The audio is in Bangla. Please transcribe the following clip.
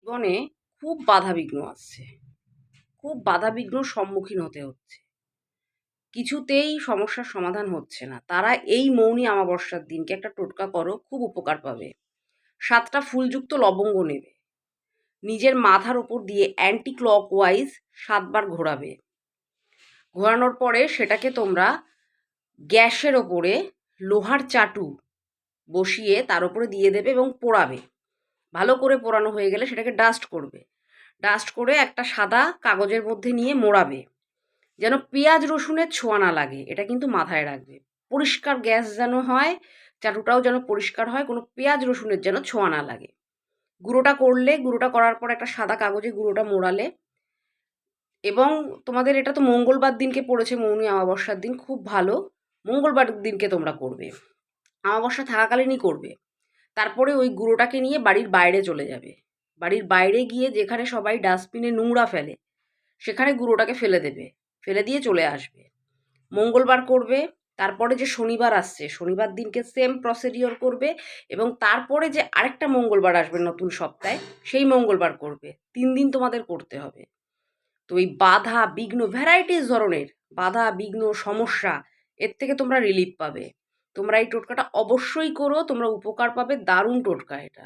জীবনে খুব বাধাবিঘ্ন আসছে। খুব বাধাবিঘ্নর সম্মুখীন হতে হচ্ছে। কিছুতেই সমস্যার সমাধান হচ্ছে না। তারা এই মৌনী অমাবস্যার দিনকে একটা টোটকা করো, খুব উপকার পাবে। ৭ টা ফুলযুক্ত লবঙ্গ নেবে। নিজের মাথার উপর দিয়ে অ্যান্টি ক্লকওয়াইজ ৭ বার ঘোরাবে। ঘোরানোর পরে সেটাকে তোমরা গ্যাসের ওপরে লোহার চাটু বসিয়ে তার উপরে দিয়ে দেবে এবং পোড়াবে। ভালো করে পোড়ানো হয়ে গেলে সেটাকে ডাস্ট করবে। ডাস্ট করে একটা সাদা কাগজের মধ্যে নিয়ে মোড়াবে। যেন পেঁয়াজ রসুনের ছোঁয়া না লাগে, এটা কিন্তু মাথায় রাখবে। পরিষ্কার গ্যাস যেন হয়, চাটুটাও যেন পরিষ্কার হয়, কোনো পেঁয়াজ রসুনের যেন ছোঁয়া না লাগে। গুঁড়োটা করলে, গুঁড়োটা করার পর একটা সাদা কাগজে গুঁড়োটা মোড়ালে এবং তোমাদের এটা তো মঙ্গলবার দিনকে পড়েছে, মৌনী অমাবস্যার দিন, খুব ভালো। মঙ্গলবার দিনকে তোমরা করবে, অমাবস্যা থাকাকালীনই করবে। তারপরে ওই গুঁড়োটাকে নিয়ে বাড়ির বাইরে চলে যাবে। বাড়ির বাইরে গিয়ে যেখানে সবাই ডাস্টবিনে নোংরা ফেলে সেখানে গুঁড়োটাকে ফেলে দেবে, ফেলে দিয়ে চলে আসবে। মঙ্গলবার করবে, তারপরে যে শনিবার আসছে শনিবার দিনকে সেম প্রসিডিওর করবে এবং তারপরে যে আরেকটা মঙ্গলবার আসবে নতুন সপ্তাহে সেই মঙ্গলবার করবে। ৩ দিন তোমাদের করতে হবে। তো এই বাধা বিঘ্ন ভ্যারাইটিস ধরনের বাধা বিঘ্ন সমস্যা, এর থেকে তোমরা রিলিফ পাবে। তোমরা এই টোটকাটা অবশ্যই করো, তোমরা উপকার পাবে। দারুণ টোটকা এটা।